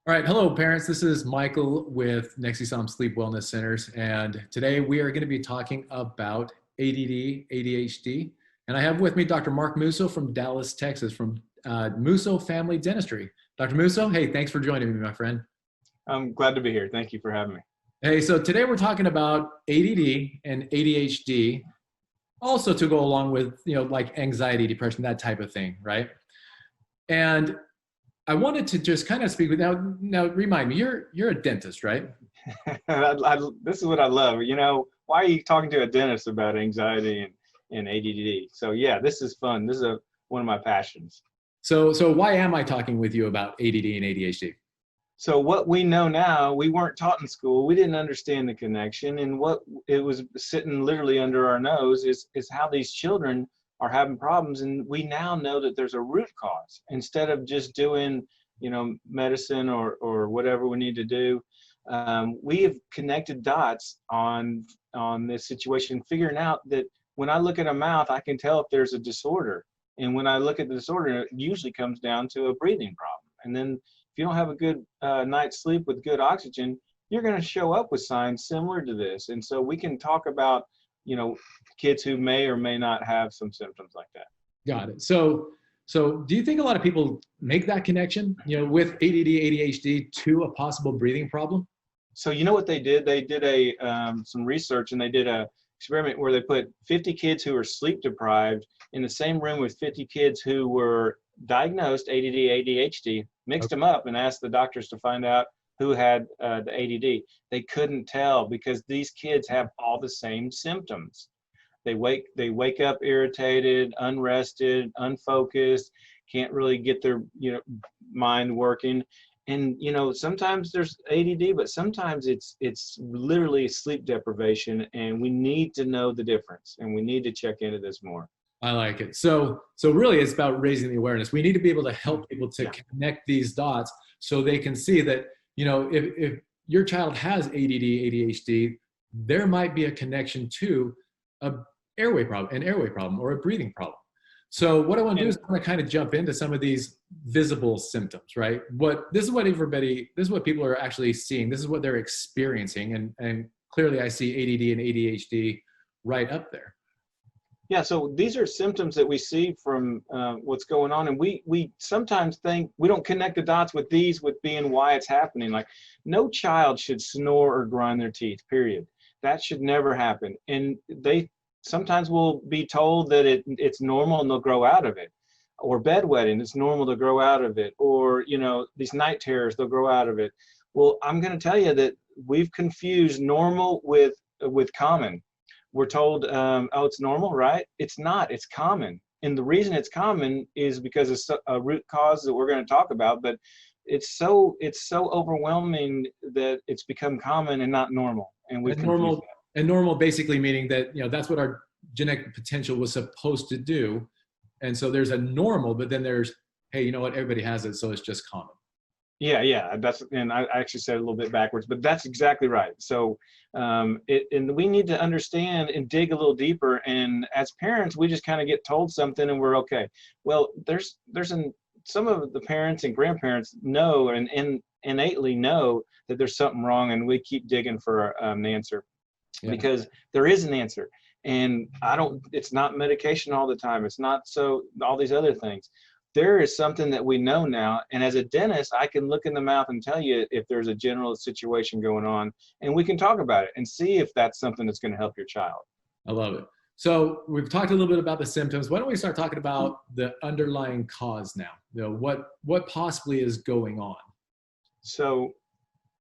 All right, hello parents. This is Michael with Nexusome Sleep Wellness Centers, and today we are going to be talking about ADD, ADHD, and I have with me Dr. Mark Musso from Dallas, Texas, from Musso Family Dentistry. Dr. Musso, hey, thanks for joining me, my friend. I'm glad to be here. Thank you for having me. Hey, so today we're talking about ADD and ADHD, also to go along with, like anxiety, depression, that type of thing, right? And I wanted to just kind of speak with now remind me, you're a dentist, right? This is what I love. Why are you talking to a dentist about anxiety and ADD? So yeah, this is fun. This is one of my passions. So why am I talking with you about ADD and ADHD? So what we know now, we weren't taught in school. We didn't understand the connection, and what it was sitting literally under our nose is how these children are having problems, and we now know that there's a root cause. Instead of just doing, medicine or whatever we need to do, we have connected dots on this situation, figuring out that when I look at a mouth, I can tell if there's a disorder, and when I look at the disorder, it usually comes down to a breathing problem. And then if you don't have a good night's sleep with good oxygen, you're going to show up with signs similar to this. And so we can talk about kids who may or may not have some symptoms like that. Got it. So do you think a lot of people make that connection, with ADD, ADHD to a possible breathing problem? So you know what they did? They did some research, and they did a experiment where they put 50 kids who were sleep deprived in the same room with 50 kids who were diagnosed ADD, ADHD, mixed them up and asked the doctors to find out who had the ADD. They couldn't tell because these kids have all the same symptoms. They wake up irritated, unrested, unfocused, can't really get their mind working. And sometimes there's ADD, but sometimes it's literally sleep deprivation, and we need to know the difference, and we need to check into this more. I like it. So really it's about raising the awareness. We need to be able to help people to connect these dots so they can see that, if your child has ADD, ADHD, there might be a connection to an airway problem or a breathing problem. So what I want to do is I want to kind of jump into some of these visible symptoms, right? This is what people are actually seeing. This is what they're experiencing. And clearly I see ADD and ADHD right up there. Yeah, so these are symptoms that we see from what's going on, and we sometimes think we don't connect the dots with being why it's happening. Like, no child should snore or grind their teeth, period. That should never happen. And they sometimes will be told that it's normal and they'll grow out of it. Or bedwetting, it's normal to grow out of it. Or, these night terrors, they'll grow out of it. Well, I'm going to tell you that we've confused normal with common. We're told, oh, it's normal, right? It's not, it's common. And the reason it's common is because it's a root cause that we're going to talk about, but it's so overwhelming that it's become common and not normal. And we've confused that. And normal basically meaning that, that's what our genetic potential was supposed to do. And so there's a normal, but then there's, hey, you know what? Everybody has it. So it's just common. Yeah. And I actually said it a little bit backwards, but that's exactly right. So, and we need to understand and dig a little deeper. And as parents, we just kind of get told something and we're okay. Well, some of the parents and grandparents know and innately know that there's something wrong, and we keep digging for an answer. Yeah. Because there is an answer, and it's not medication all the time. It's not all these other things. There is something that we know now, and as a dentist, I can look in the mouth and tell you if there's a general situation going on, and we can talk about it and see if that's something that's going to help your child. I love it. So we've talked a little bit about the symptoms. Why don't we start talking about the underlying cause now? What possibly is going on? So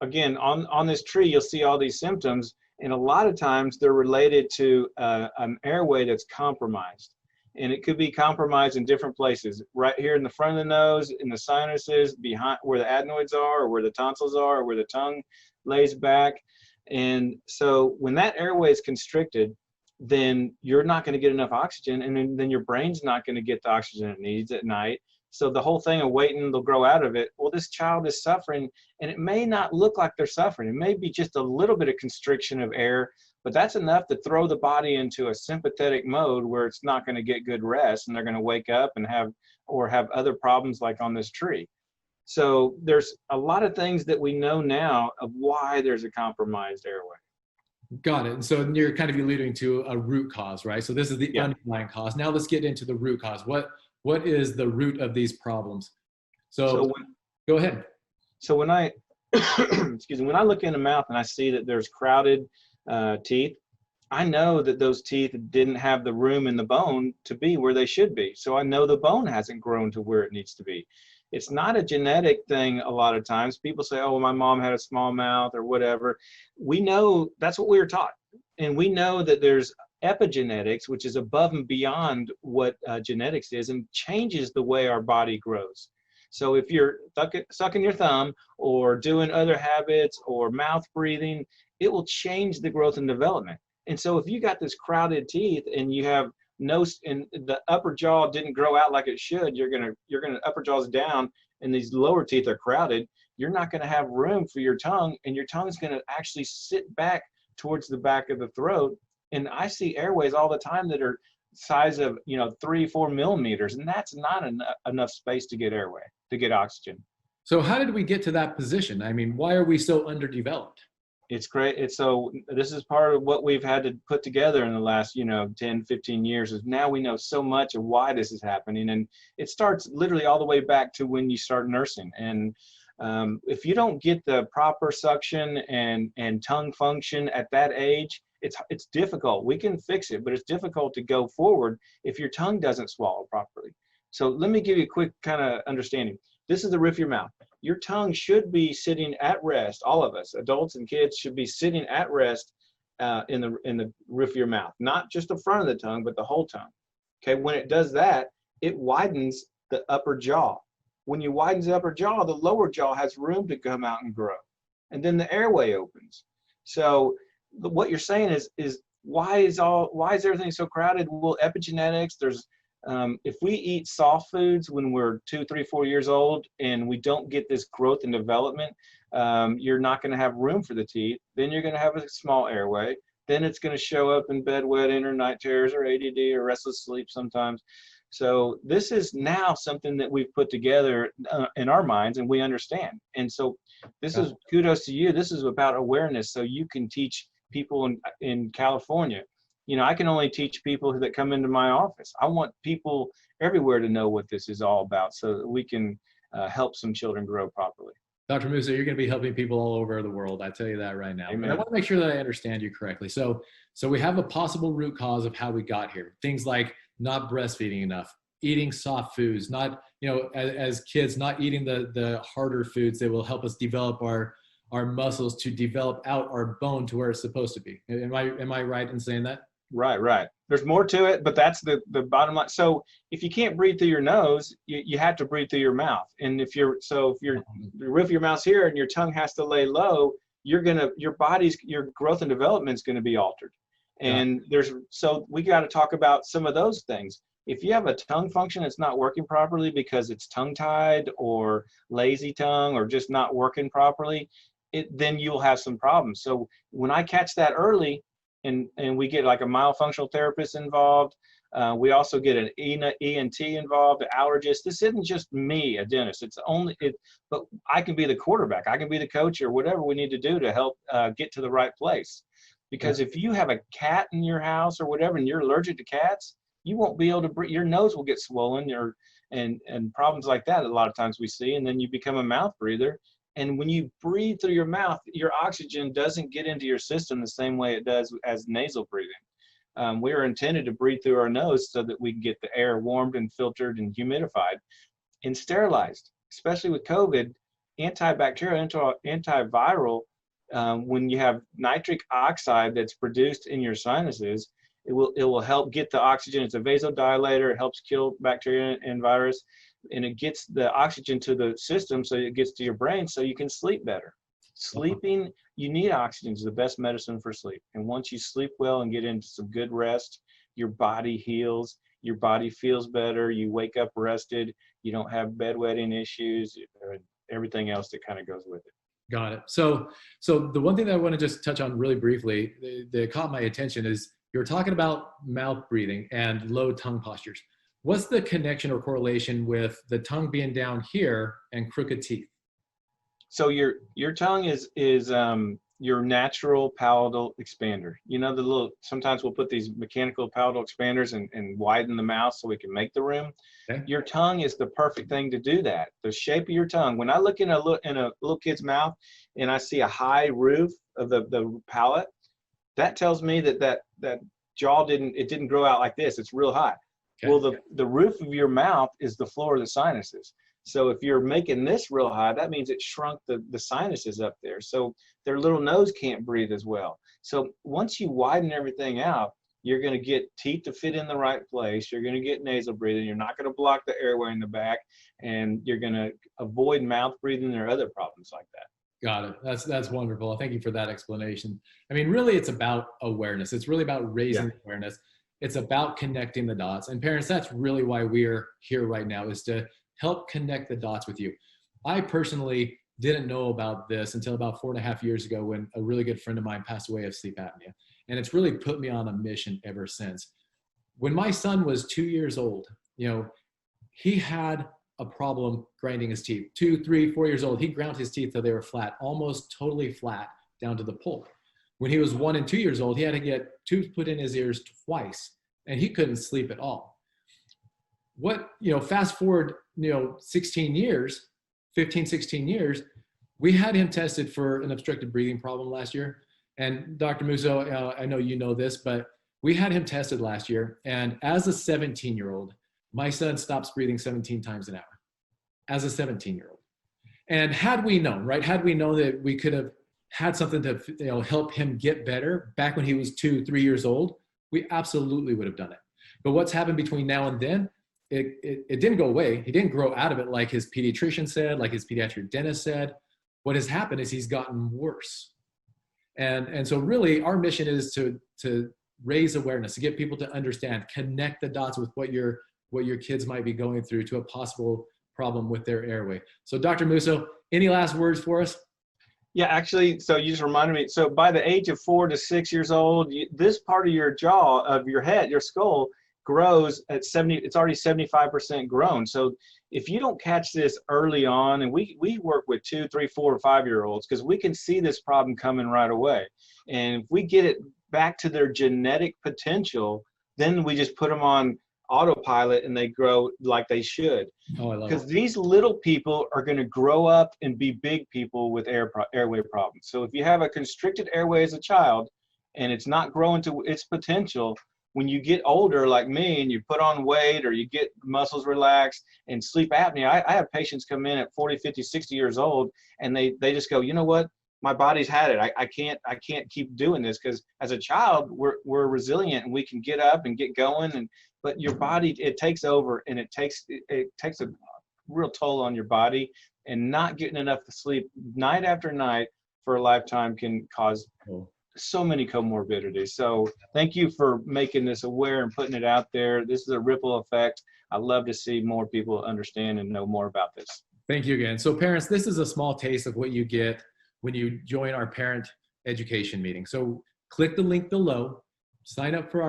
again, on this tree, you'll see all these symptoms, and a lot of times they're related to an airway that's compromised. And it could be compromised in different places, right here in the front of the nose, in the sinuses, behind where the adenoids are, or where the tonsils are, or where the tongue lays back. And so when that airway is constricted, then you're not going to get enough oxygen, and then your brain's not going to get the oxygen it needs at night. So the whole thing of waiting, they'll grow out of it. Well, this child is suffering, and it may not look like they're suffering. It may be just a little bit of constriction of air, but that's enough to throw the body into a sympathetic mode where it's not going to get good rest, and they're going to wake up and have other problems like on this tree. So there's a lot of things that we know now of why there's a compromised airway. Got it. And so you're kind of alluding to a root cause, right? So this is the Yeah. underlying cause. Now let's get into the root cause. What is the root of these problems? So So go ahead. So when I, excuse me, when I look in the mouth and I see that there's crowded teeth, I know that those teeth didn't have the room in the bone to be where they should be. So I know the bone hasn't grown to where it needs to be. It's not a genetic thing a lot of times. People say, oh, well, my mom had a small mouth or whatever. We know that's what we were taught. And we know that there's epigenetics, which is above and beyond what genetics is and changes the way our body grows. So if you're sucking your thumb or doing other habits or mouth breathing, it will change the growth and development. And so if you got this crowded teeth and you have no, and the upper jaw didn't grow out like it should, you're gonna upper jaw's down and these lower teeth are crowded, you're not gonna have room for your tongue, and your tongue's gonna actually sit back towards the back of the throat. And I see airways all the time that are size of 3-4 millimeters, and that's not enough space to get airway, to get oxygen. So how did we get to that position? I mean, why are we so underdeveloped? It's great. So this is part of what we've had to put together in the last 10, 15 years, is now we know so much of why this is happening. And it starts literally all the way back to when you start nursing. And if you don't get the proper suction and tongue function at that age, it's difficult. We can fix it, but it's difficult to go forward if your tongue doesn't swallow properly. So let me give you a quick kind of understanding. This is the roof of your mouth. Your tongue should be sitting at rest. All of us, adults and kids, should be sitting at rest in the roof of your mouth, not just the front of the tongue, but the whole tongue. Okay, when it does that, it widens the upper jaw. When you widen the upper jaw, the lower jaw has room to come out and grow, and then the airway opens. So what you're saying is why is everything so crowded? Well, epigenetics. There's if we eat soft foods when we're 2, 3, 4 years old and we don't get this growth and development, you're not going to have room for the teeth. Then you're going to have a small airway. Then it's going to show up in bedwetting or night terrors or ADD or restless sleep sometimes. So this is now something that we've put together in our minds and we understand. And so this is kudos to you. This is about awareness, so you can teach people in California. I can only teach people that come into my office. I want people everywhere to know what this is all about so that we can help some children grow properly. Dr. Musso, you're going to be helping people all over the world. I tell you that right now. Amen. But I want to make sure that I understand you correctly. So we have a possible root cause of how we got here. Things like not breastfeeding enough, eating soft foods, not, as kids, not eating the harder foods that will help us develop our muscles to develop out our bone to where it's supposed to be. Am I right in saying that? Right. There's more to it, but that's the bottom line. So if you can't breathe through your nose, you have to breathe through your mouth. And if your roof of your mouth's here and your tongue has to lay low, your growth and development is going to be altered. And so we got to talk about some of those things. If you have a tongue function that's not working properly because it's tongue-tied or lazy tongue or just not working properly, then you'll have some problems. So when I catch that early, and we get like a myofunctional therapist involved, we also get an ENT involved, an allergist. This isn't just me, a dentist. But I can be the quarterback. I can be the coach or whatever we need to do to help get to the right place. Because if you have a cat in your house or whatever, and you're allergic to cats, you won't be able to breathe. Your nose will get swollen and problems like that a lot of times we see, and then you become a mouth breather. And when you breathe through your mouth, your oxygen doesn't get into your system the same way it does as nasal breathing. We are intended to breathe through our nose so that we can get the air warmed and filtered and humidified and sterilized. Especially with COVID, antibacterial, antiviral, when you have nitric oxide that's produced in your sinuses, it will help get the oxygen. It's a vasodilator. It helps kill bacteria and virus. And it gets the oxygen to the system so it gets to your brain so you can sleep better. Sleeping, you need oxygen. It's the best medicine for sleep. And once you sleep well and get into some good rest, your body heals, your body feels better, you wake up rested, you don't have bedwetting issues, everything else that kind of goes with it. Got it. So the one thing that I want to just touch on really briefly that caught my attention is you were talking about mouth breathing and low tongue postures. what's the connection or correlation with the tongue being down here and crooked teeth? So your tongue is your natural palatal expander. You know, the little, sometimes we'll put these mechanical palatal expanders and widen the mouth so we can make the room. Okay. Your tongue is the perfect thing to do that. The shape of your tongue. When I look in a little kid's mouth and I see a high roof of the palate, that tells me that jaw didn't grow out like this. It's real high. Okay. Well, the roof of your mouth is the floor of the sinuses. So if you're making this real high, that means it shrunk the sinuses up there. So their little nose can't breathe as well. So once you widen everything out, you're going to get teeth to fit in the right place. You're going to get nasal breathing. You're not going to block the airway in the back, and you're going to avoid mouth breathing or other problems like that. Got it. That's wonderful. Thank you for that explanation. I mean, really, it's about awareness. It's really about raising awareness. It's about connecting the dots. And parents, that's really why we're here right now, is to help connect the dots with you. I personally didn't know about this until about 4.5 years ago, when a really good friend of mine passed away of sleep apnea. And it's really put me on a mission ever since. When my son was 2 years old, he had a problem grinding his teeth. 2, 3, 4 years old, he ground his teeth till they were flat, almost totally flat down to the pulp. When he was 1 and 2 years old, he had to get tubes put in his ears twice, and he couldn't sleep at all. Fast forward, 16 years, 15, 16 years, we had him tested for an obstructive breathing problem last year. And Dr. Musso, I know you know this, but we had him tested last year. And as a 17-year-old, my son stops breathing 17 times an hour as a 17-year-old. And had we known, right, had we known that we could have had something to help him get better back when he was 2, 3 years old, we absolutely would have done it. But what's happened between now and then, it didn't go away. He didn't grow out of it like his pediatrician said, like his pediatric dentist said. What has happened is he's gotten worse. And so really our mission is to raise awareness, to get people to understand, connect the dots with what your kids might be going through to a possible problem with their airway. So Dr. Musso, any last words for us? Yeah, actually, so you just reminded me. So by the age of 4 to 6 years old, this part of your jaw, of your head, your skull, grows at 70, it's already 75% grown. So if you don't catch this early on, and we work with 2, 3, 4, 5-year-olds, because we can see this problem coming right away. And if we get it back to their genetic potential, then we just put them on autopilot and they grow like they should. Oh, I love it. Because these little people are going to grow up and be big people with airway problems. So if you have a constricted airway as a child and it's not growing to its potential, when you get older like me and you put on weight or you get muscles relaxed and sleep apnea, I have patients come in at 40, 50, 60 years old and they just go, you know what? My body's had it. I can't keep doing this, because as a child, we're resilient and we can get up and get going. But your body, it takes over, and it takes a real toll on your body, and not getting enough sleep night after night for a lifetime can cause so many comorbidities. So thank you for making this aware and putting it out there. This is a ripple effect. I love to see more people understand and know more about this. Thank you again. So parents, this is a small taste of what you get when you join our parent education meeting. So click the link below, sign up for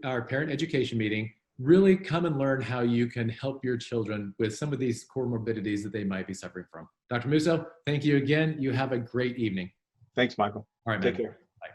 our parent education meeting, really come and learn how you can help your children with some of these comorbidities that they might be suffering from. Dr. Musso, thank you again. You have a great evening. Thanks, Michael. All right, take care. Bye.